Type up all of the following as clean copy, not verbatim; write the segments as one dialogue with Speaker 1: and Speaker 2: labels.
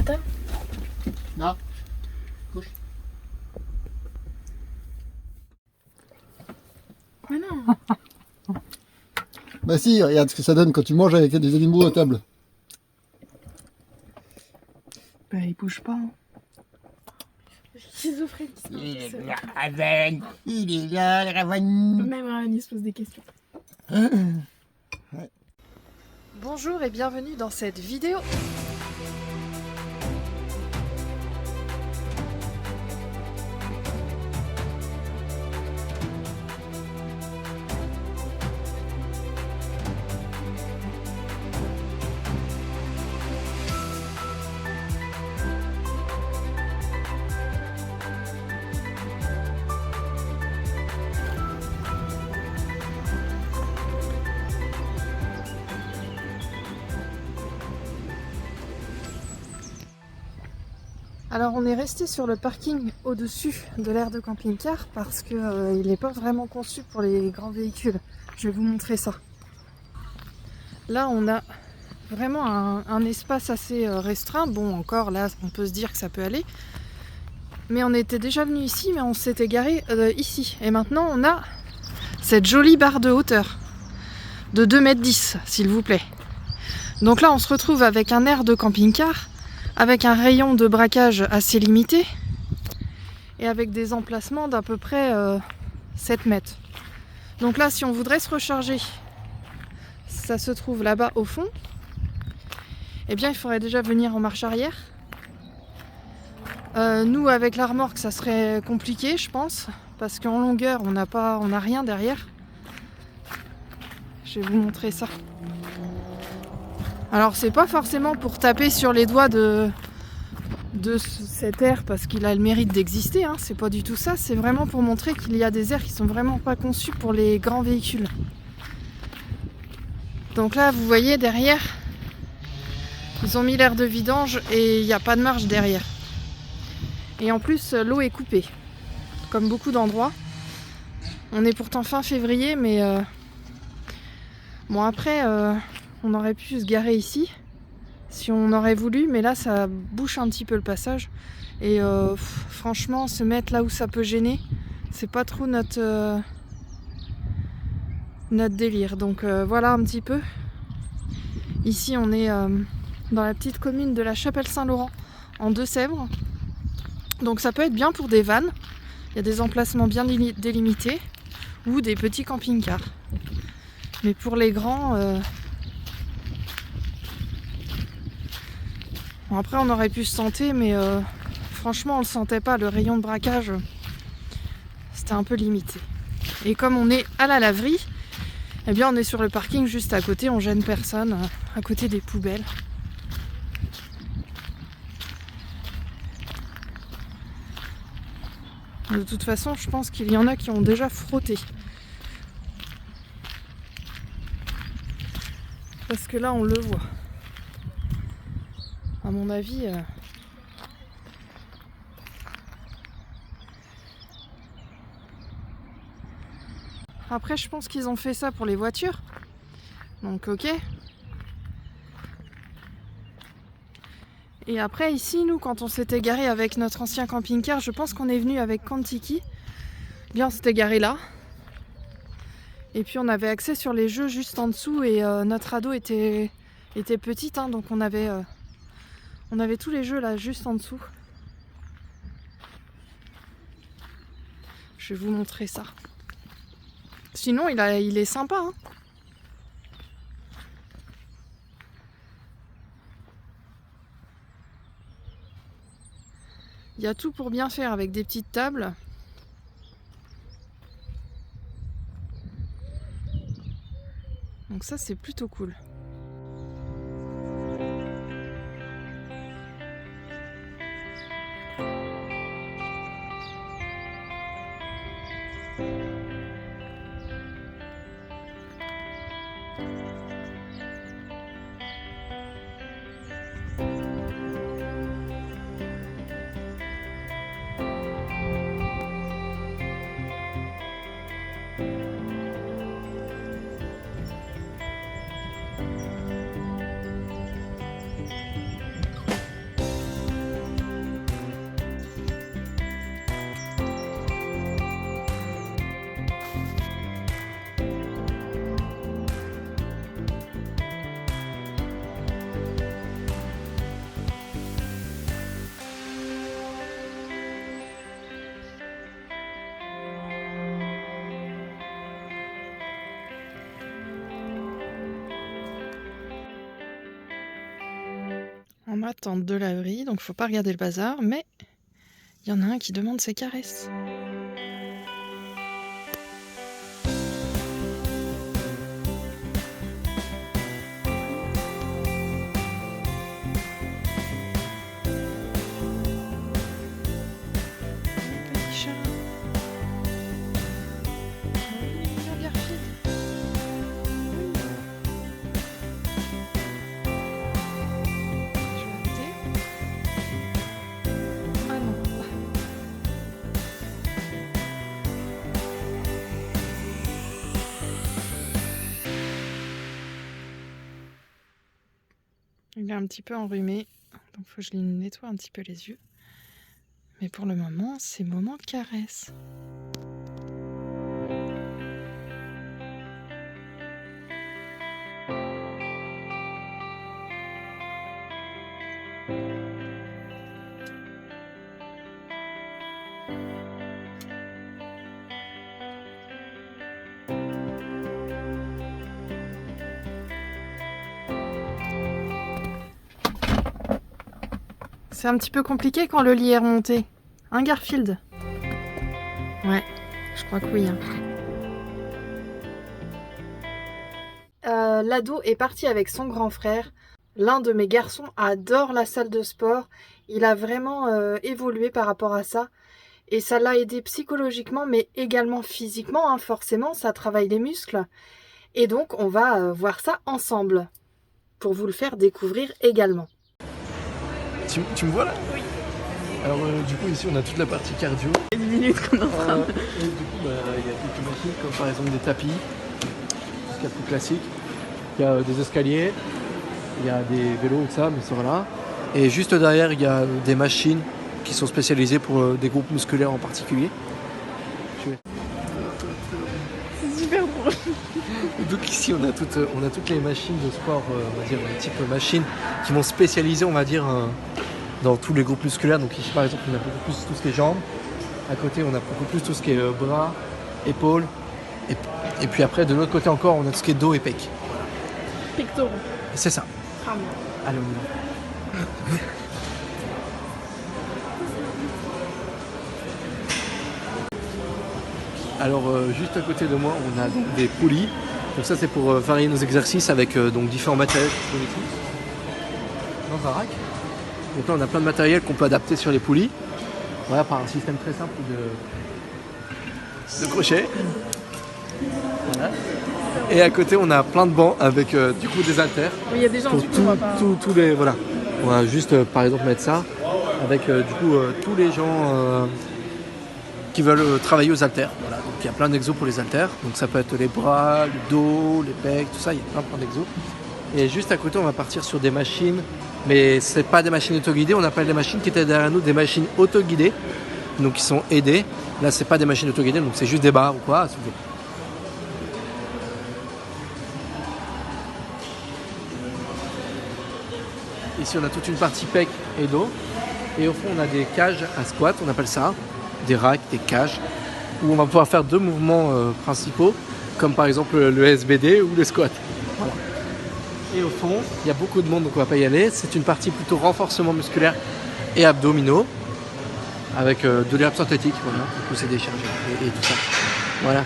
Speaker 1: table?
Speaker 2: Non. Couche.
Speaker 1: Mais non.
Speaker 2: Bah si, regarde ce que ça donne quand tu manges avec des animaux à table.
Speaker 1: Bah il bouge pas. Hein. Schizophrène.
Speaker 2: Il est là, Raven. Il est là, Raven.
Speaker 1: Même Raven il se pose des questions.
Speaker 2: Ouais.
Speaker 1: Bonjour et bienvenue dans cette vidéo. Alors on est resté sur le parking au-dessus de l'aire de camping-car parce que il n'est pas vraiment conçu pour les grands véhicules. Je vais vous montrer ça. Là on a vraiment un espace assez restreint. Bon encore là on peut se dire que ça peut aller. Mais on était déjà venu ici mais on s'était garé ici. Et maintenant on a cette jolie barre de hauteur de 2,10 m s'il vous plaît. Donc là on se retrouve avec un aire de camping-car avec un rayon de braquage assez limité et avec des emplacements d'à peu près 7 mètres. Donc là, si on voudrait se recharger, ça se trouve là-bas au fond, eh bien il faudrait déjà venir en marche arrière. Nous, avec la remorque, ça serait compliqué, je pense, parce qu'en longueur, on n'a rien derrière. Je vais vous montrer ça. Alors c'est pas forcément pour taper sur les doigts de cette aire parce qu'il a le mérite d'exister, hein. C'est pas du tout ça, c'est vraiment pour montrer qu'il y a des aires qui sont vraiment pas conçues pour les grands véhicules. Donc là vous voyez derrière, ils ont mis l'aire de vidange et il n'y a pas de marge derrière. Et en plus l'eau est coupée, comme beaucoup d'endroits. On est pourtant fin février mais bon après on aurait pu se garer ici si on aurait voulu, mais là ça bouche un petit peu le passage et franchement se mettre là où ça peut gêner, c'est pas trop notre délire. Donc voilà un petit peu. Ici on est dans la petite commune de la Chapelle-Saint-Laurent en Deux-Sèvres, donc ça peut être bien pour des vannes, il y a des emplacements bien délimités ou des petits camping-cars, mais pour les grands bon, après on aurait pu se tenter mais franchement on le sentait pas, le rayon de braquage c'était un peu limité. Et comme on est à la laverie, eh bien on est sur le parking juste à côté, on gêne personne, à côté des poubelles. De toute façon je pense qu'il y en a qui ont déjà frotté. Parce que là on le voit. À mon avis, après je pense qu'ils ont fait ça pour les voitures. Donc ok. Et après ici, nous quand on s'était garé avec notre ancien camping-car, je pense qu'on est venu avec Contiki. Bien on s'était garé là. Et puis on avait accès sur les jeux juste en dessous et notre ado était petite, hein, donc on avait tous les jeux là juste en dessous. Je vais vous montrer ça. Sinon il est sympa, hein. Il y a tout pour bien faire avec des petites tables. Donc ça c'est plutôt cool. Ma tante de l'abri, donc faut pas regarder le bazar, mais il y en a un qui demande ses caresses. Petit chat. Oui, mignon Garfield. Oui. Je vais arrêter. Ah non. Il est un petit peu enrhumé, donc faut que je lui nettoie un petit peu les yeux. Mais pour le moment, c'est moment caresse. C'est un petit peu compliqué quand le lit est remonté. Hein, Garfield? Ouais, je crois que oui. Hein. L'ado est parti avec son grand frère. L'un de mes garçons adore la salle de sport. Il a vraiment évolué par rapport à ça. Et ça l'a aidé psychologiquement, mais également physiquement. Hein, forcément, ça travaille les muscles. Et donc, on va voir ça ensemble. Pour vous le faire découvrir également.
Speaker 3: Tu me vois là? Oui. Alors du coup ici on a toute la partie cardio.
Speaker 4: Il y a 10 minutes qu'on est en train de...
Speaker 3: Et du coup il y a quelques machines comme par exemple des tapis, ce qu'il y a plus classique. Il y a des escaliers, il y a des vélos tout ça, mais ça voilà. Et juste derrière il y a des machines qui sont spécialisées pour des groupes musculaires en particulier.
Speaker 4: C'est super drôle.
Speaker 3: Donc ici on a toutes les machines de sport, on va dire type machines qui vont spécialiser on va dire dans tous les groupes musculaires. Donc ici par exemple on a beaucoup plus tout ce qui est jambes, à côté on a beaucoup plus tout ce qui est bras, épaules, et puis après de l'autre côté encore on a tout ce qui est dos et pec.
Speaker 4: Pectoraux.
Speaker 3: C'est ça.
Speaker 4: Ah bon.
Speaker 3: Allez on y va. Alors juste à côté de moi on a donc des poulies. Donc ça c'est pour varier nos exercices avec donc différents matériels dans un rack. Donc là on a plein de matériel qu'on peut adapter sur les poulies. Voilà, par un système très simple de crochet. Voilà. Et à côté on a plein de bancs avec du coup des haltères.
Speaker 4: Oui, il y a des gens
Speaker 3: pour
Speaker 4: du coup on va pas...
Speaker 3: tous les voilà. On va juste par exemple mettre ça avec du coup tous les gens qui veulent travailler aux haltères. Voilà. Donc il y a plein d'exos pour les haltères. Donc ça peut être les bras, le dos, les pecs, tout ça, il y a plein d'exos. Et juste à côté on va partir sur des machines, mais c'est pas des machines autoguidées, on appelle les machines qui étaient derrière nous des machines autoguidées, donc qui sont aidées. Là c'est pas des machines autoguidées, donc c'est juste des barres ou quoi. Ici on a toute une partie pec et dos. Et au fond on a des cages à squat, on appelle ça, des racks, des cages, où on va pouvoir faire deux mouvements principaux, comme par exemple le SBD ou le squat. Voilà. Et au fond, il y a beaucoup de monde, donc on va pas y aller. C'est une partie plutôt renforcement musculaire et abdominaux, avec de l'herbe synthétique, voilà, pour pousser des charges et tout ça. Voilà.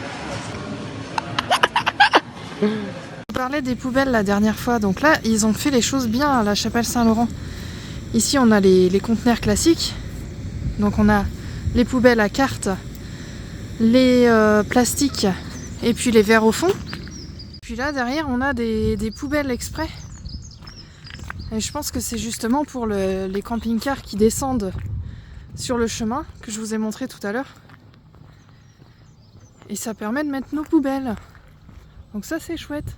Speaker 1: On parlait des poubelles la dernière fois, donc là ils ont fait les choses bien à la Chapelle Saint-Laurent. Ici on a les conteneurs classiques, donc on a les poubelles à cartes, les plastiques et puis les verres au fond. Puis là derrière on a des poubelles exprès. Et je pense que c'est justement pour les camping-cars qui descendent sur le chemin que je vous ai montré tout à l'heure. Et ça permet de mettre nos poubelles. Donc ça c'est chouette.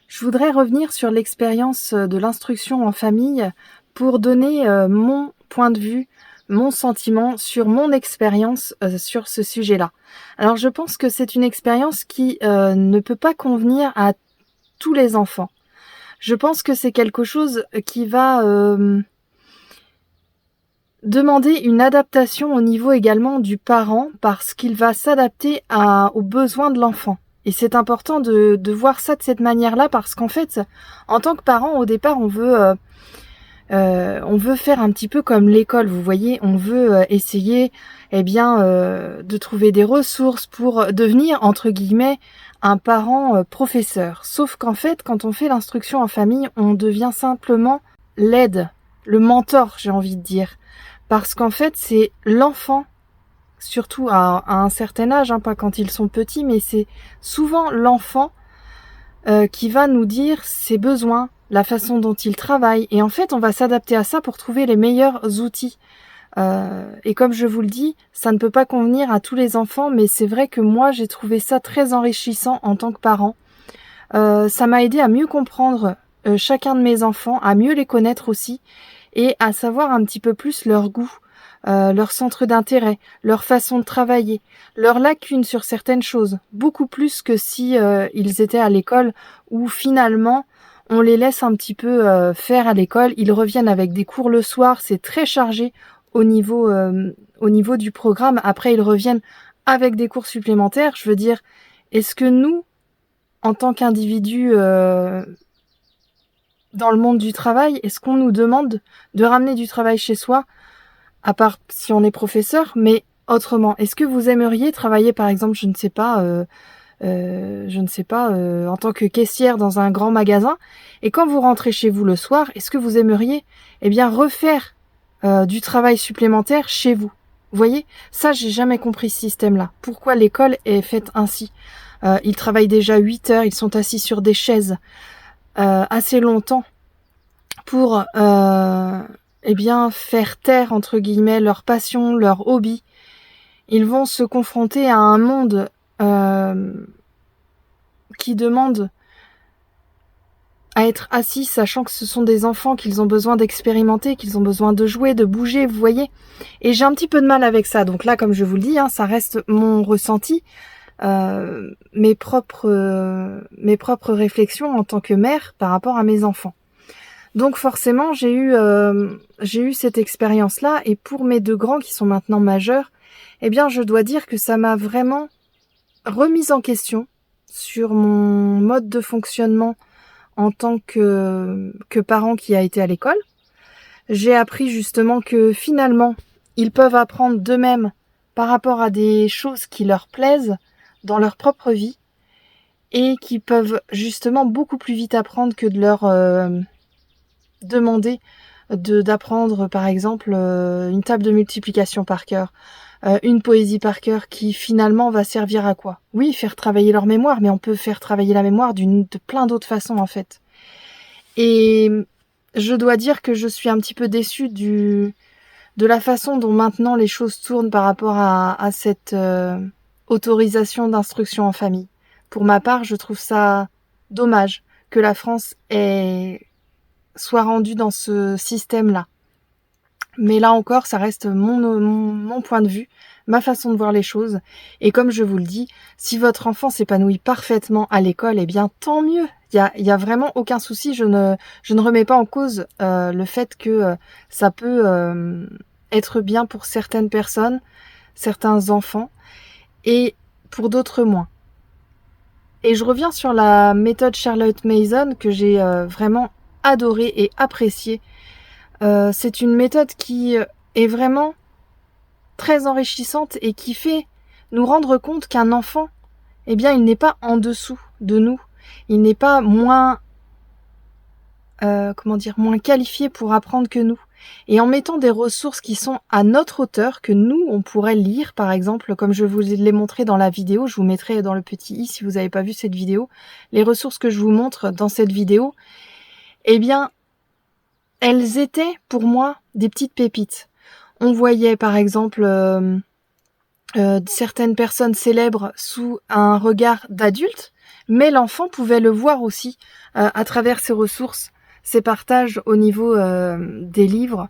Speaker 1: Je voudrais revenir sur l'expérience de l'instruction en famille pour donner mon point de vue, mon sentiment sur mon expérience sur ce sujet-là. Alors je pense que c'est une expérience qui ne peut pas convenir à tous les enfants. Je pense que c'est quelque chose qui va demander une adaptation au niveau également du parent parce qu'il va s'adapter aux besoins de l'enfant. Et c'est important de voir ça de cette manière-là parce qu'en fait, en tant que parent, au départ, on veut faire un petit peu comme l'école, vous voyez, on veut essayer de trouver des ressources pour devenir, entre guillemets, un parent professeur. Sauf qu'en fait, quand on fait l'instruction en famille, on devient simplement l'aide, le mentor, j'ai envie de dire. Parce qu'en fait, c'est l'enfant, surtout à un certain âge, hein, pas quand ils sont petits, mais c'est souvent l'enfant qui va nous dire ses besoins, la façon dont il travaille. Et en fait, on va s'adapter à ça pour trouver les meilleurs outils. Et comme je vous le dis, ça ne peut pas convenir à tous les enfants, mais c'est vrai que moi, j'ai trouvé ça très enrichissant en tant que parent. Ça m'a aidé à mieux comprendre chacun de mes enfants, à mieux les connaître aussi, et à savoir un petit peu plus leur goût, leur centre d'intérêt, leur façon de travailler, leurs lacunes sur certaines choses, beaucoup plus que si ils étaient à l'école où finalement on les laisse un petit peu faire à l'école, ils reviennent avec des cours le soir, c'est très chargé au niveau du programme, après ils reviennent avec des cours supplémentaires. Je veux dire, est-ce que nous, en tant qu'individus dans le monde du travail, est-ce qu'on nous demande de ramener du travail chez soi, à part si on est professeur, mais autrement? Est-ce que vous aimeriez travailler, par exemple, je ne sais pas, en tant que caissière dans un grand magasin, et quand vous rentrez chez vous le soir, est-ce que vous aimeriez, refaire du travail supplémentaire chez vous? Vous voyez, ça, j'ai jamais compris ce système-là. Pourquoi l'école est faite ainsi? Ils travaillent déjà 8 heures, ils sont assis sur des chaises assez longtemps pour faire taire, entre guillemets, leur passion, leur hobby. Ils vont se confronter à un monde qui demande à être assis, sachant que ce sont des enfants, qu'ils ont besoin d'expérimenter, qu'ils ont besoin de jouer, de bouger, vous voyez. Et j'ai un petit peu de mal avec ça. Donc là, comme je vous le dis, hein, ça reste mon ressenti, mes propres réflexions en tant que mère par rapport à mes enfants. Donc forcément, j'ai eu cette expérience-là, et pour mes 2 grands qui sont maintenant majeurs, je dois dire que ça m'a vraiment remise en question sur mon mode de fonctionnement en tant que parent qui a été à l'école. J'ai appris justement que finalement, ils peuvent apprendre d'eux-mêmes par rapport à des choses qui leur plaisent dans leur propre vie, et qui peuvent justement beaucoup plus vite apprendre que de leur demander d'apprendre par exemple une table de multiplication par cœur, une poésie par cœur, qui finalement va servir à quoi? Oui, faire travailler leur mémoire, mais on peut faire travailler la mémoire de plein d'autres façons en fait. Et je dois dire que je suis un petit peu déçue de la façon dont maintenant les choses tournent par rapport à cette autorisation d'instruction en famille. Pour ma part, je trouve ça dommage que la France soit rendue dans ce système-là. Mais là encore, ça reste mon point de vue, ma façon de voir les choses. Et comme je vous le dis, si votre enfant s'épanouit parfaitement à l'école, tant mieux. Il y a vraiment aucun souci. Je ne remets pas en cause le fait que ça peut être bien pour certaines personnes, certains enfants, et pour d'autres moins. Et je reviens sur la méthode Charlotte Mason que j'ai vraiment adorée et appréciée. C'est une méthode qui est vraiment très enrichissante et qui fait nous rendre compte qu'un enfant, il n'est pas en dessous de nous. Il n'est pas moins qualifié pour apprendre que nous. Et en mettant des ressources qui sont à notre hauteur, que nous, on pourrait lire, par exemple, comme je vous l'ai montré dans la vidéo, je vous mettrai dans le petit i si vous n'avez pas vu cette vidéo, les ressources que je vous montre dans cette vidéo, elles étaient pour moi des petites pépites. On voyait par exemple certaines personnes célèbres sous un regard d'adulte, mais l'enfant pouvait le voir aussi à travers ces ressources, ces partages au niveau des livres.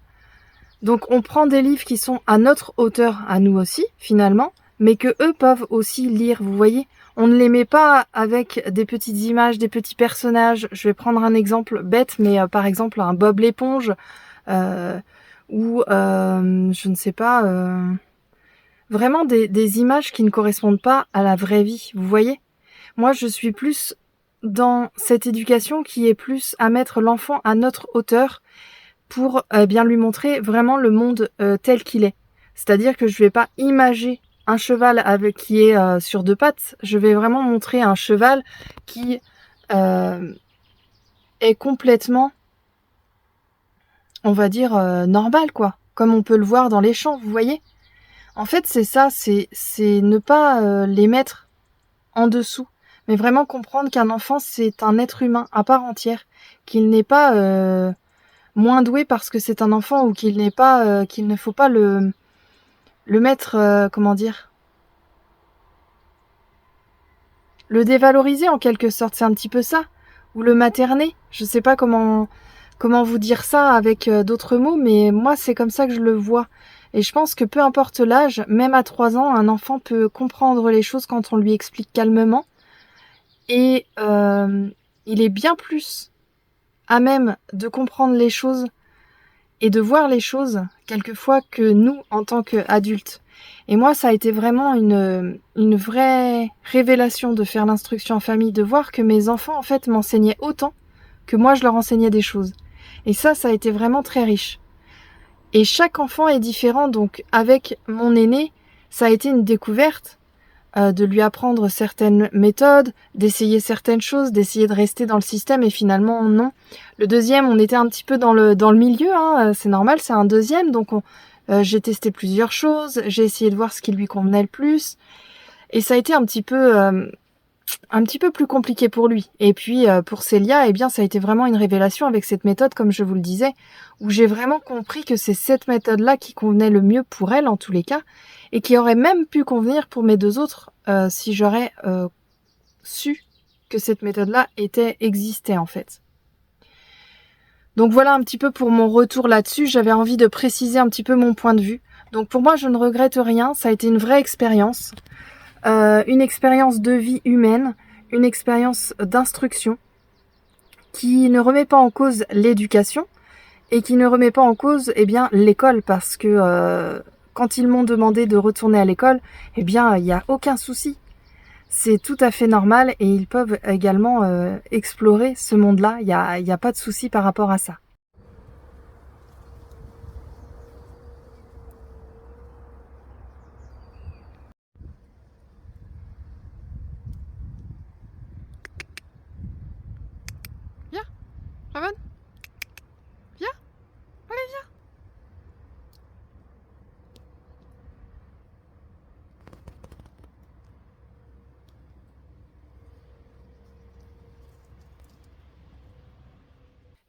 Speaker 1: Donc on prend des livres qui sont à notre hauteur à nous aussi finalement, mais que eux peuvent aussi lire, vous voyez. On ne les met pas avec des petites images, des petits personnages. Je vais prendre un exemple bête, mais par exemple un Bob l'éponge, ou je ne sais pas, vraiment des images qui ne correspondent pas à la vraie vie, vous voyez. Moi, je suis plus dans cette éducation qui est plus à mettre l'enfant à notre hauteur pour bien lui montrer vraiment le monde tel qu'il est. C'est-à-dire que je vais pas imager un cheval qui est sur deux pattes, je vais vraiment montrer un cheval qui est complètement, on va dire, normal, quoi. Comme on peut le voir dans les champs, vous voyez. En fait, c'est ça, c'est ne pas les mettre en dessous, mais vraiment comprendre qu'un enfant, c'est un être humain à part entière, qu'il n'est pas moins doué parce que c'est un enfant, ou qu'il n'est pas, qu'il ne faut pas le mettre, comment dire, le dévaloriser en quelque sorte, c'est un petit peu ça, ou le materner, je sais pas comment vous dire ça avec d'autres mots, mais moi c'est comme ça que je le vois. Et je pense que peu importe l'âge, même à 3 ans, un enfant peut comprendre les choses quand on lui explique calmement, et il est bien plus à même de comprendre les choses et de voir les choses quelquefois que nous en tant qu'adultes. Et moi, ça a été vraiment une vraie révélation de faire l'instruction en famille, de voir que mes enfants en fait m'enseignaient autant que moi je leur enseignais des choses. Et ça a été vraiment très riche. Et chaque enfant est différent, donc avec mon aîné, ça a été une découverte de lui apprendre certaines méthodes, d'essayer certaines choses, d'essayer de rester dans le système, et finalement non. Le deuxième, on était un petit peu dans le milieu, hein, c'est normal, c'est un deuxième, donc j'ai testé plusieurs choses, j'ai essayé de voir ce qui lui convenait le plus, et ça a été un petit peu plus compliqué pour lui. Et puis pour Célia, eh bien ça a été vraiment une révélation avec cette méthode, comme je vous le disais, où j'ai vraiment compris que c'est cette méthode-là qui convenait le mieux pour elle en tous les cas, et qui aurait même pu convenir pour mes deux autres si j'aurais su que cette méthode-là existait en fait. Donc voilà un petit peu pour mon retour là-dessus. J'avais envie de préciser un petit peu mon point de vue. Donc pour moi, je ne regrette rien. Ça a été une vraie expérience. Une expérience de vie humaine, une expérience d'instruction qui ne remet pas en cause l'éducation et qui ne remet pas en cause l'école, parce que quand ils m'ont demandé de retourner à l'école, il n'y a aucun souci. C'est tout à fait normal et ils peuvent également explorer ce monde-là. Il y a pas de souci par rapport à ça. Viens, Raven. Viens. Allez, viens.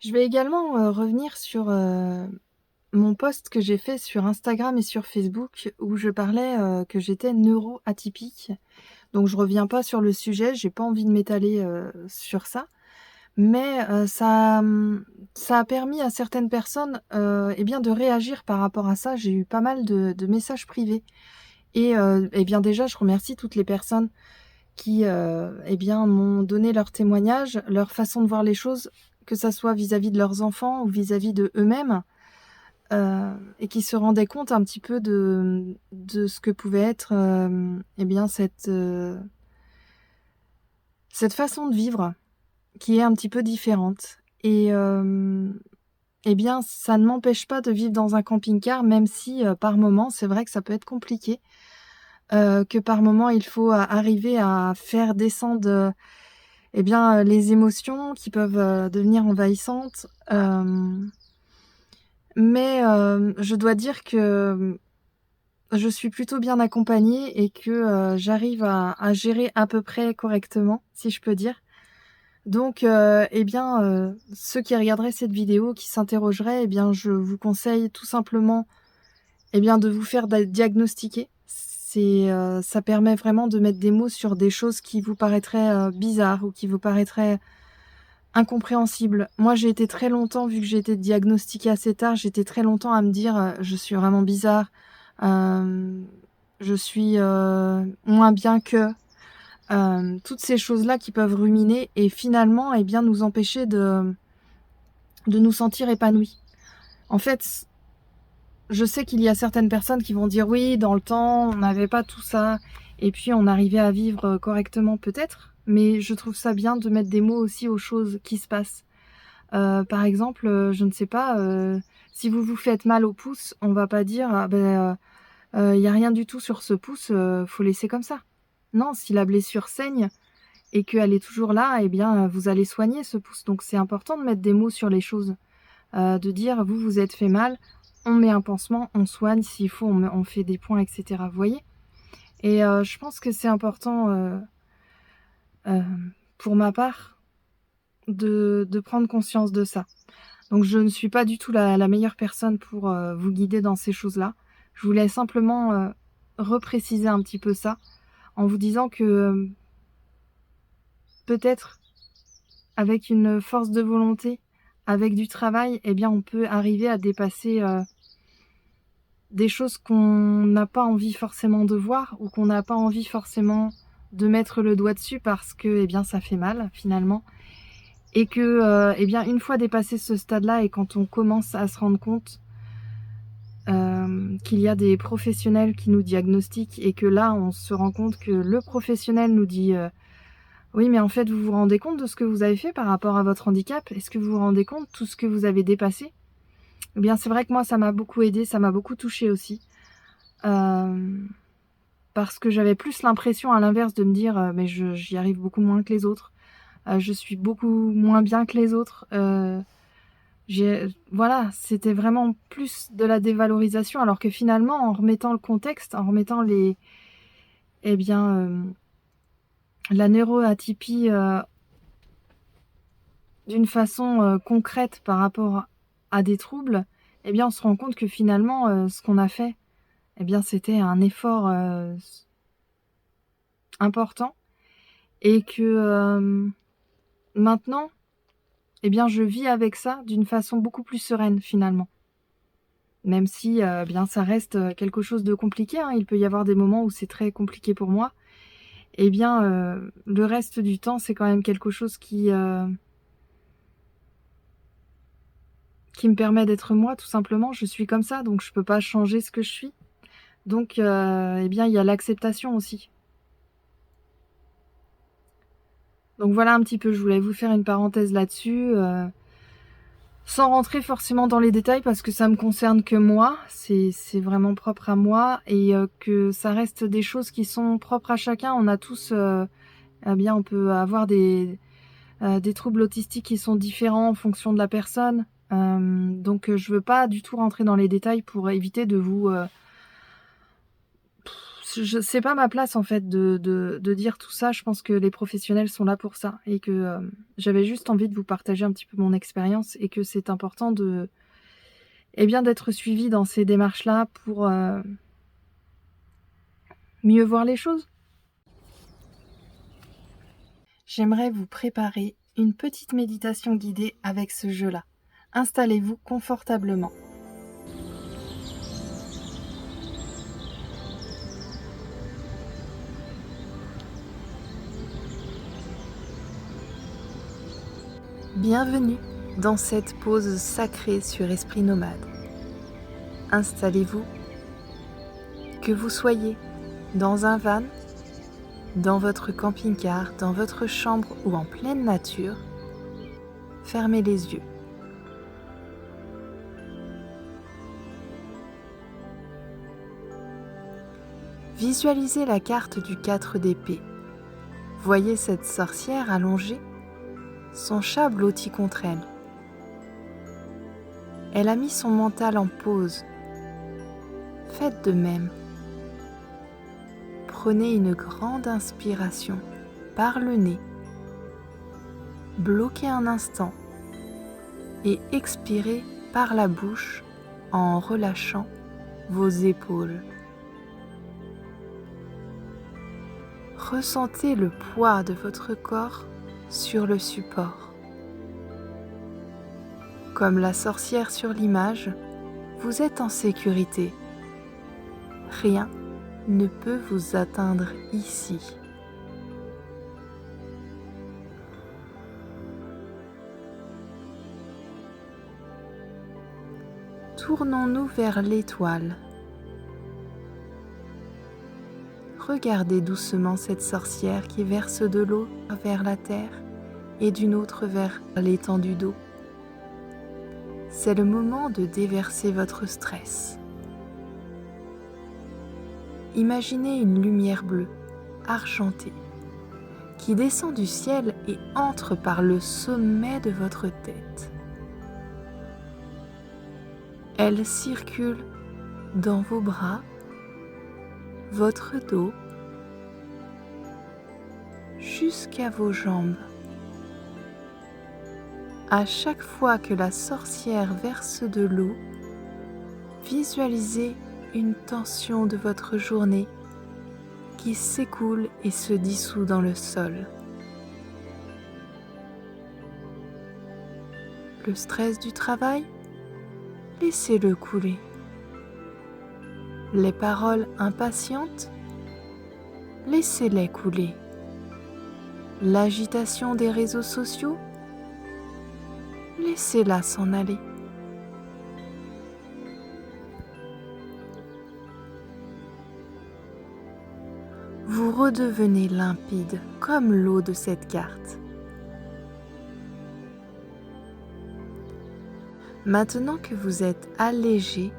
Speaker 1: Je vais également revenir sur mon post que j'ai fait sur Instagram et sur Facebook, où je parlais que j'étais neuroatypique. Donc je reviens pas sur le sujet, j'ai pas envie de m'étaler sur ça. Mais ça a permis à certaines personnes de réagir par rapport à ça. J'ai eu pas mal de messages privés. Et déjà, je remercie toutes les personnes qui m'ont donné leur témoignage, leur façon de voir les choses, que ça soit vis-à-vis de leurs enfants ou vis-à-vis de eux-mêmes, et qui se rendaient compte un petit peu de ce que pouvait être cette façon de vivre qui est un petit peu différente. Et ça ne m'empêche pas de vivre dans un camping-car, même si par moment, c'est vrai que ça peut être compliqué, que par moment, il faut arriver à faire descendre les émotions qui peuvent devenir envahissantes. Mais je dois dire que je suis plutôt bien accompagnée et que j'arrive à gérer à peu près correctement, si je peux dire. Donc, ceux qui regarderaient cette vidéo, qui s'interrogeraient, je vous conseille tout simplement de vous faire diagnostiquer. Ça permet vraiment de mettre des mots sur des choses qui vous paraîtraient bizarres ou qui vous paraîtraient incompréhensibles. Moi, j'ai été très longtemps, vu que j'ai été diagnostiquée assez tard, j'étais très longtemps à me dire je suis vraiment bizarre, je suis moins bien que... toutes ces choses-là qui peuvent ruminer et finalement nous empêcher de nous sentir épanouis. En fait, je sais qu'il y a certaines personnes qui vont dire oui, dans le temps, on n'avait pas tout ça, et puis on arrivait à vivre correctement peut-être, mais je trouve ça bien de mettre des mots aussi aux choses qui se passent. Par exemple, je ne sais pas, si vous vous faites mal au pouce, on va pas dire: «Ah beh, y a rien du tout sur ce pouce, faut laisser comme ça». Non, si la blessure saigne et qu'elle est toujours là, eh bien, vous allez soigner ce pouce. Donc c'est important de mettre des mots sur les choses, de dire: «Vous vous êtes fait mal, on met un pansement, on soigne, s'il faut on fait des points» et cetera, vous voyez? Et je pense que c'est important, pour ma part, de prendre conscience de ça. Donc je ne suis pas du tout la meilleure personne pour, vous guider dans ces choses-là. Je voulais simplement, repréciser un petit peu ça, en vous disant que, peut-être avec une force de volonté, avec du travail, eh bien on peut arriver à dépasser, des choses qu'on n'a pas envie forcément de voir ou qu'on n'a pas envie forcément de mettre le doigt dessus parce que, eh bien ça fait mal finalement et que, eh bien une fois dépassé ce stade-là et quand on commence à se rendre compte, qu'il y a des professionnels qui nous diagnostiquent et que là on se rend compte que le professionnel nous dit, «Oui mais en fait vous vous rendez compte de ce que vous avez fait par rapport à votre handicap? Est-ce que vous vous rendez compte de tout ce que vous avez dépassé?» Eh bien c'est vrai que moi ça m'a beaucoup aidée, ça m'a beaucoup touchée aussi. Parce que j'avais plus l'impression à l'inverse de me dire, «Mais j'y arrive beaucoup moins que les autres, je suis beaucoup moins bien que les autres», voilà, c'était vraiment plus de la dévalorisation alors que finalement en remettant le contexte, en remettant les eh bien, la neuroatypie, d'une façon, concrète par rapport à des troubles, eh bien on se rend compte que finalement, ce qu'on a fait, eh bien c'était un effort, important et que, maintenant, eh bien, je vis avec ça d'une façon beaucoup plus sereine finalement. Même si, bien ça reste, quelque chose de compliqué, hein. Il peut y avoir des moments où c'est très compliqué pour moi. Eh bien, le reste du temps, c'est quand même quelque chose qui me permet d'être moi tout simplement. Je suis comme ça, donc je peux pas changer ce que je suis. Donc, eh bien, il y a l'acceptation aussi. Donc voilà un petit peu, je voulais vous faire une parenthèse là-dessus, sans rentrer forcément dans les détails parce que ça me concerne que moi, c'est vraiment propre à moi et que ça reste des choses qui sont propres à chacun. On a tous, eh bien, on peut avoir des troubles autistiques qui sont différents en fonction de la personne. Donc je veux pas du tout rentrer dans les détails pour éviter de vous, c'est pas ma place en fait de dire tout ça. Je pense que les professionnels sont là pour ça et que, j'avais juste envie de vous partager un petit peu mon expérience et que c'est important de eh bien, d'être suivi dans ces démarches-là pour, mieux voir les choses. J'aimerais vous préparer une petite méditation guidée avec ce jeu-là. Installez-vous confortablement. Bienvenue dans cette pause sacrée sur Esprit Nomade. Installez-vous, que vous soyez dans un van, dans votre camping-car, dans votre chambre ou en pleine nature, fermez les yeux. Visualisez la carte du 4 d'épée. Voyez cette sorcière allongée, son chat blotti contre elle. Elle a mis son mental en pause. Faites de même. Prenez une grande inspiration par le nez. Bloquez un instant et expirez par la bouche en relâchant vos épaules. Ressentez le poids de votre corps sur le support. Comme la sorcière sur l'image, vous êtes en sécurité. Rien ne peut vous atteindre ici. Tournons-nous vers l'étoile. Regardez doucement cette sorcière qui verse de l'eau vers la terre et d'une autre vers l'étendue d'eau. C'est le moment de déverser votre stress. Imaginez une lumière bleue, argentée, qui descend du ciel et entre par le sommet de votre tête. Elle circule dans vos bras, votre dos, jusqu'à vos jambes. À chaque fois que la sorcière verse de l'eau, visualisez une tension de votre journée qui s'écoule et se dissout dans le sol. Le stress du travail, laissez-le couler. Les paroles impatientes, laissez-les couler. L'agitation des réseaux sociaux, laissez-la s'en aller. Vous redevenez limpide comme l'eau de cette carte. Maintenant que vous êtes allégé,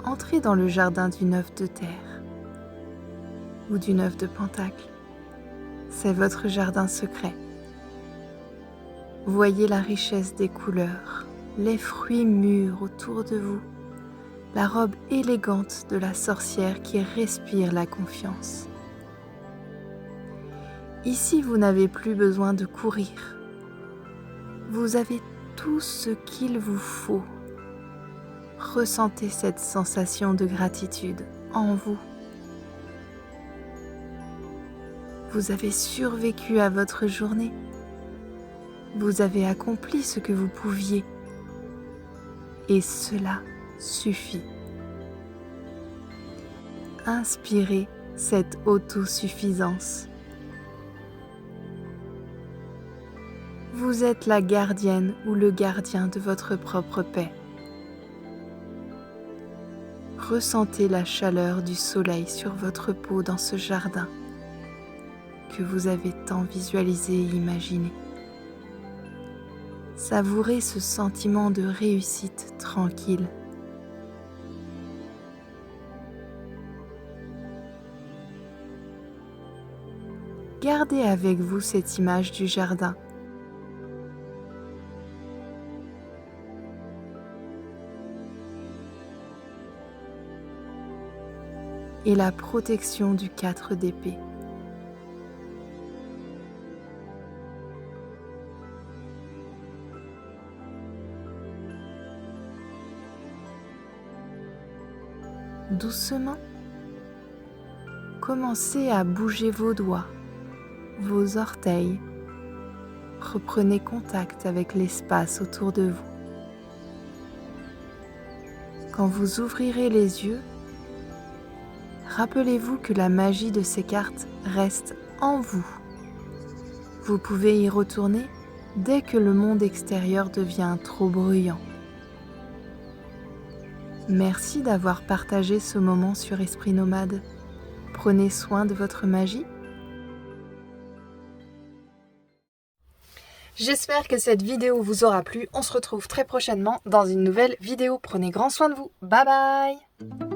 Speaker 1: entrez dans le jardin du 9 de terre ou du 9 de pentacle. C'est votre jardin secret. Voyez la richesse des couleurs, les fruits mûrs autour de vous, la robe élégante de la sorcière qui respire la confiance. Ici, vous n'avez plus besoin de courir. Vous avez tout ce qu'il vous faut. Ressentez cette sensation de gratitude en vous. Vous avez survécu à votre journée. Vous avez accompli ce que vous pouviez. Et cela suffit. Inspirez cette autosuffisance. Vous êtes la gardienne ou le gardien de votre propre paix. Ressentez la chaleur du soleil sur votre peau dans ce jardin que vous avez tant visualisé et imaginé. Savourez ce sentiment de réussite tranquille. Gardez avec vous cette image du jardin. Et la protection du 4 d'épée. Doucement, commencez à bouger vos doigts, vos orteils. Reprenez contact avec l'espace autour de vous. Quand vous ouvrirez les yeux, rappelez-vous que la magie de ces cartes reste en vous. Vous pouvez y retourner dès que le monde extérieur devient trop bruyant. Merci d'avoir partagé ce moment sur Esprit Nomade. Prenez soin de votre magie. J'espère que cette vidéo vous aura plu. On se retrouve très prochainement dans une nouvelle vidéo. Prenez grand soin de vous. Bye bye!